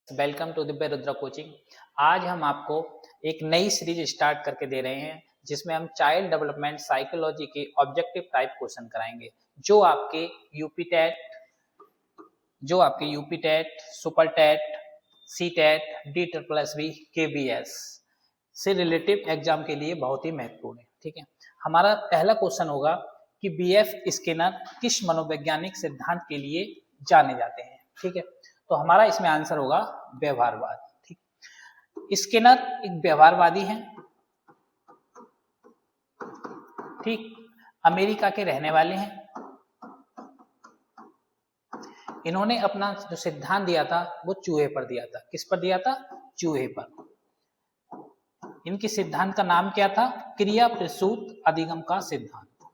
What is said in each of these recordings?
Welcome to Divya Rudra coaching. आज हम आपको एक नई सीरीज स्टार्ट करके दे रहे हैं जिसमें हम चाइल्ड डेवलपमेंट साइकोलॉजी के ऑब्जेक्टिव टाइप क्वेश्चन कराएंगे जो आपके UP TET, super TET, C TET, D++B, KBS से रिलेटिव एग्जाम के लिए बहुत ही महत्वपूर्ण है। ठीक है, हमारा पहला क्वेश्चन होगा कि BF स्किनर किस मनोवैज्ञानिक सिद्धांत के लिए जाने जाते हैं। ठीक है, तो हमारा इसमें आंसर होगा व्यवहारवाद। ठीक, स्किनर एक व्यवहारवादी हैं। ठीक, अमेरिका के रहने वाले हैं। इन्होंने अपना जो सिद्धांत दिया था वो चूहे पर दिया था। किस पर दिया था? चूहे पर। इनके सिद्धांत का नाम क्या था? क्रिया प्रसूत अधिगम का सिद्धांत।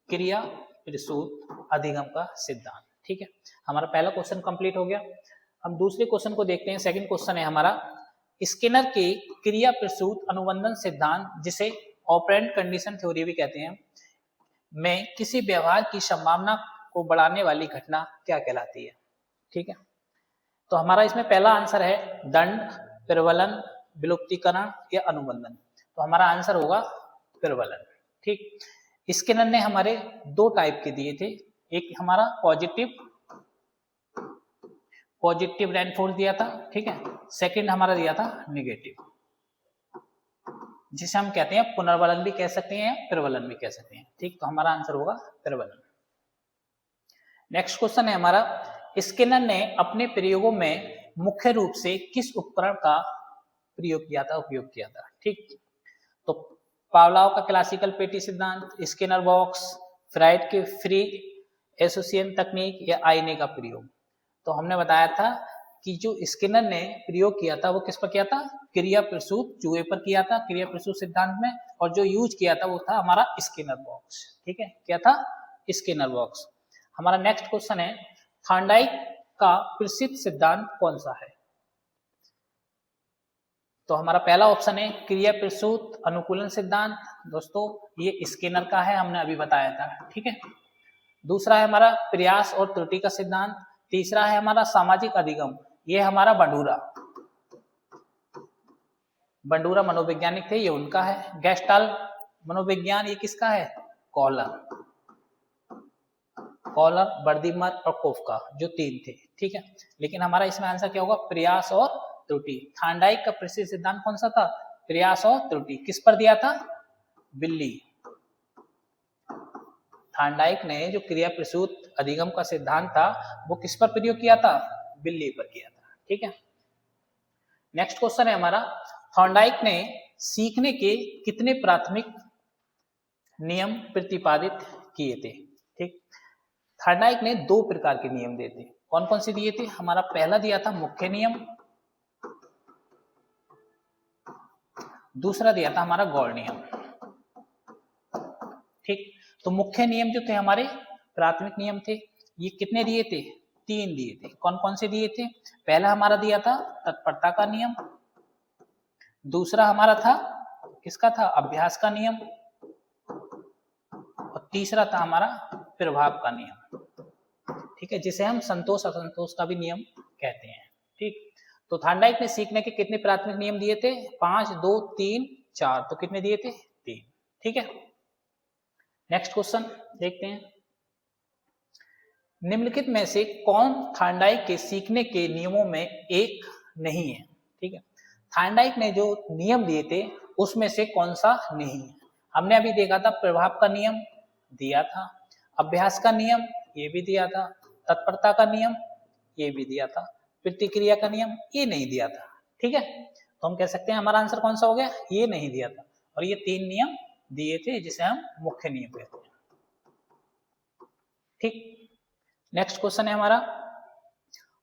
क्रिया प्रसूत अधिगम का सिद्धांत। ठीक है, हमारा पहला क्वेश्चन कंप्लीट हो गया। हम दूसरे क्वेश्चन को देखते हैं। सेकंड क्वेश्चन है हमारा, स्किनर के क्रिया प्रसूत अनुबंधन सिद्धांत, जिसे ऑपरेंट कंडीशन थ्योरी भी कहते हैं, में किसी व्यवहार की संभावना को बढ़ाने वाली घटना क्या कहलाती है? ठीक है, तो हमारा इसमें पहला आंसर है दंड, प्रबलन, विलुप्तीकरण या अनुबंधन। तो हमारा आंसर होगा प्रबलन। ठीक, स्किनर ने हमारे दो टाइप के दिए थे। एक हमारा पॉजिटिव रेनफोर्स दिया था। ठीक है, सेकंड हमारा दिया था नेगेटिव, जिसे हम कहते हैं पुनर्बलन भी कह सकते हैं, प्रबलन भी कह सकते हैं। ठीक, तो हमारा आंसर होगा प्रबलन। नेक्स्ट क्वेश्चन है हमारा, स्किनर ने अपने प्रयोगों में मुख्य रूप से किस उपकरण का उपयोग किया था? ठीक, तो पावलोव का क्लासिकल पेटी सिद्धांत, स्किनर बॉक्स, फ्राइड के फ्री एसोसिएशन तकनीक या आईने का प्रयोग। तो हमने बताया था कि जो स्किनर ने प्रयोग किया था वो किस पर किया था? क्रिया प्रसूत चूहे पर किया था, क्रिया प्रसूत सिद्धांत में। और जो यूज किया था वो था हमारा स्किनर बॉक्स। ठीक है, क्या था? Skinner box. हमारा नेक्स्ट क्वेश्चन है, थॉर्नडाइक का प्रसिद्ध सिद्धांत कौन सा है? तो हमारा पहला ऑप्शन है क्रिया प्रसूत अनुकूलन सिद्धांत। दोस्तों ये स्किनर का है, हमने अभी बताया था। ठीक है, दूसरा है हमारा प्रयास और त्रुटि का सिद्धांत। तीसरा है हमारा सामाजिक अधिगम, ये हमारा बंडूरा मनोवैज्ञानिक थे, ये उनका है। गेस्टाल्ट मनोविज्ञान, ये किसका है? कॉलर, बर्दीमर और कोफका, जो तीन थे। ठीक है, लेकिन हमारा इसमें आंसर क्या होगा? प्रयास और त्रुटि। थॉर्नडाइक का प्रसिद्ध सिद्धांत कौन सा था? प्रयास और त्रुटि। किस पर दिया था? बिल्ली। थॉर्नडाइक ने जो क्रिया प्रसूत अधिगम का सिद्धांत था वो किस पर प्रयोग किया था? बिल्ली पर किया था। ठीक है, नेक्स्ट क्वेश्चन है हमारा, थॉर्नडाइक ने सीखने के कितने प्राथमिक नियम प्रतिपादित किए थे? ठीक, थॉर्नडाइक ने दो प्रकार के नियम दिए थे। कौन कौन से दिए थे? हमारा पहला दिया था मुख्य नियम, दूसरा दिया था हमारा गौड़ नियम। ठीक, तो मुख्य नियम जो थे हमारे प्राथमिक नियम थे, ये कितने दिए थे? तीन दिए थे। कौन कौन से दिए थे? पहला हमारा दिया था तत्परता का नियम, दूसरा हमारा था किसका था? अभ्यास का नियम, और तीसरा था हमारा प्रभाव का नियम। ठीक है, जिसे हम संतोष असंतोष का भी नियम कहते हैं। ठीक, तो थॉर्नडाइक ने सीखने के कितने प्राथमिक नियम दिए थे? 5, 2, 3, 4। तो कितने दिए थे? 3। ठीक है, नेक्स्ट क्वेश्चन देखते हैं, निम्नलिखित में से कौन थॉर्नडाइक के सीखने के नियमों में एक नहीं है? ठीक है, थॉर्नडाइक ने जो नियम दिए थे उसमें से कौन सा नहीं है? हमने अभी देखा था प्रभाव का नियम दिया था, अभ्यास का नियम ये भी दिया था, तत्परता का नियम ये भी दिया था, प्रतिक्रिया का नियम ये नहीं दिया था। ठीक है, तो हम कह सकते हैं हमारा आंसर कौन सा हो गया? ये नहीं दिया था, और ये तीन नियम दिए थे जिसे हम मुख्य नियम कहते हैं। ठीक, नेक्स्ट क्वेश्चन है हमारा,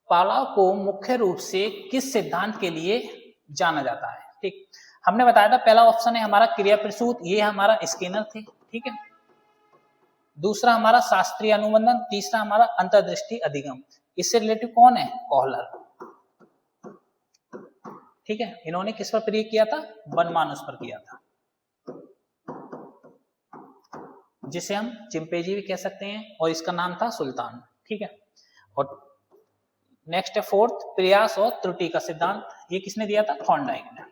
पावलोव को मुख्य रूप से किस सिद्धांत के लिए जाना जाता है? ठीक, हमने बताया था पहला ऑप्शन है हमारा क्रिया प्रसूत, ये हमारा स्किनर थे। ठीक है, दूसरा हमारा शास्त्रीय अनुबंधन, तीसरा हमारा अंतर्दृष्टि अधिगम। इससे रिलेटिव कौन है? कॉहलर। ठीक है, इन्होंने किस पर प्रयोग किया था? वनमानुष पर किया था, जिसे हम चिंपैंजी भी कह सकते हैं, और इसका नाम था सुल्तान। ठीक है, और नेक्स्ट है फोर्थ, प्रयास और त्रुटि का सिद्धांत। ये किसने दिया था? थॉर्नडाइक ने।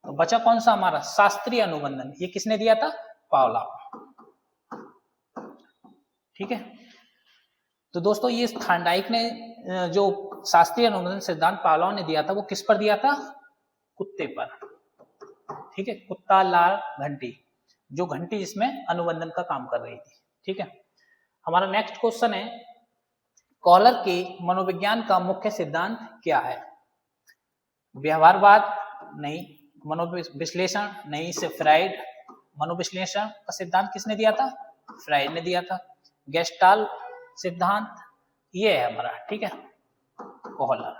तो बचा कौन सा हमारा? शास्त्रीय अनुबंधन। ये किसने दिया था? पावलोव। ठीक है, तो दोस्तों ये थॉर्नडाइक ने जो शास्त्रीय अनुबंधन सिद्धांत पावलोव ने दिया था, वो किस पर दिया था? कुत्ते पर। ठीक है, कुत्ता, लाल, घंटी, जो घंटी जिसमें अनुबंधन का काम कर रही थी। ठीक है, हमारा नेक्स्ट क्वेश्चन है, कॉलर के मनोविज्ञान का मुख्य सिद्धांत क्या है? व्यवहारवाद? नहीं। मनोविश्लेषण? नहीं। से फ्राइड। मनोविश्लेषण का सिद्धांत किसने दिया था? फ्राइड ने दिया था। गेस्टाल्ट सिद्धांत ये है हमारा। ठीक है, कॉलर।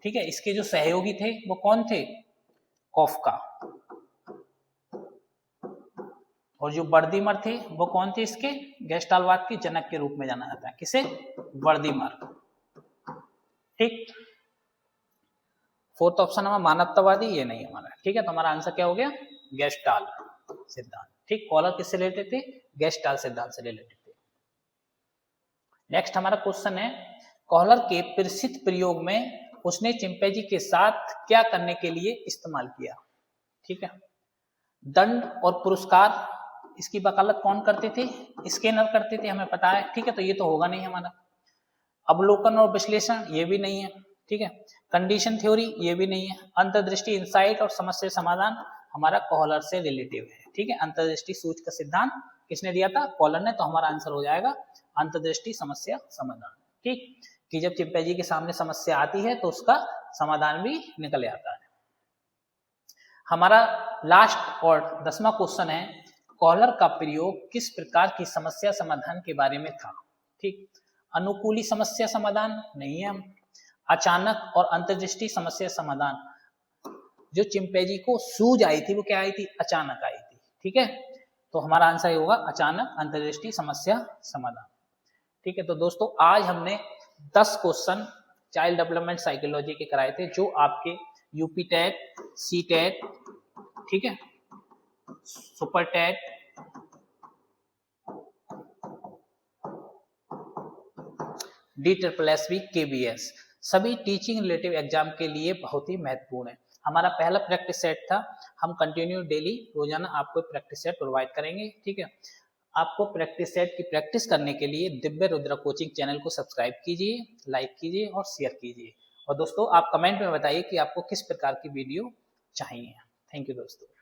ठीक है, इसके जो सहयोगी थे वो कौन थे? कॉफका। और जो वर्दीमर थे वो कौन थे? इसके गेस्टाल्टवाद के जनक के रूप में जाना जाता है। किसे? वर्दीमर। ठीक, फोर्थ ऑप्शन हमारा मानवतावादी, ये नहीं हमारा। ठीक है, तो हमारा आंसर क्या हो गया? गेस्टाल्ट सिद्धांत। ठीक, कॉलर किससे रिलेटेड थे? गेस्टाल्ट सिद्धांत से रिलेटेड थे। नेक्स्ट हमारा क्वेश्चन है, कॉलर के प्रसिद्ध प्रयोग में उसने चिंपैंजी के साथ क्या करने के लिए इस्तेमाल किया? ठीक है, दंड और पुरस्कार इसकी वकालत कौन करते थे? स्कैनर करते थे, हमें पता है। ठीक है, तो ये तो होगा नहीं हमारा। अवलोकन और विश्लेषण, ये भी नहीं है। ठीक है, कंडीशन थ्योरी, ये भी नहीं है। अंतर्दृष्टि, इंसाइट और समस्या समाधान हमारा कॉलर से रिलेटिव है। ठीक है, अंतर्दृष्टि सूच का सिद्धांत किसने दिया था? कॉलर ने। तो हमारा आंसर हो जाएगा अंतर्दृष्टि समस्या समाधान। ठीक, कि जब चिंपैंजी के सामने समस्या आती है तो उसका समाधान भी निकल आता है। हमारा लास्ट और 10वां क्वेश्चन है, कॉलर का प्रयोग किस प्रकार की समस्या समाधान के बारे में था? ठीक, अनुकूली समस्या समाधान नहीं है। अचानक और अंतर्दृष्टि समस्या समाधान, जो चिंपैंजी को सूझ आई थी वो क्या आई थी? अचानक आई थी। ठीक है, तो हमारा आंसर होगा अचानक अंतर्दृष्टि समस्या समाधान। ठीक है, तो दोस्तों आज हमने 10 क्वेश्चन चाइल्ड डेवलपमेंट साइकोलॉजी के कराए थे, जो आपके यूपी टेट, सी टेट, ठीक है, सुपर टेट, DSSB, KBS, सभी टीचिंग रिलेटिव एग्जाम के लिए बहुत ही महत्वपूर्ण है। हमारा पहला प्रैक्टिस सेट था, हम कंटिन्यू डेली रोजाना आपको प्रैक्टिस सेट प्रोवाइड करेंगे। ठीक है, आपको प्रैक्टिस सेट की प्रैक्टिस करने के लिए दिव्य रुद्रा कोचिंग चैनल को सब्सक्राइब कीजिए, लाइक कीजिए और शेयर कीजिए। और दोस्तों आप कमेंट में बताइए कि आपको किस प्रकार की वीडियो चाहिए। थैंक यू दोस्तों।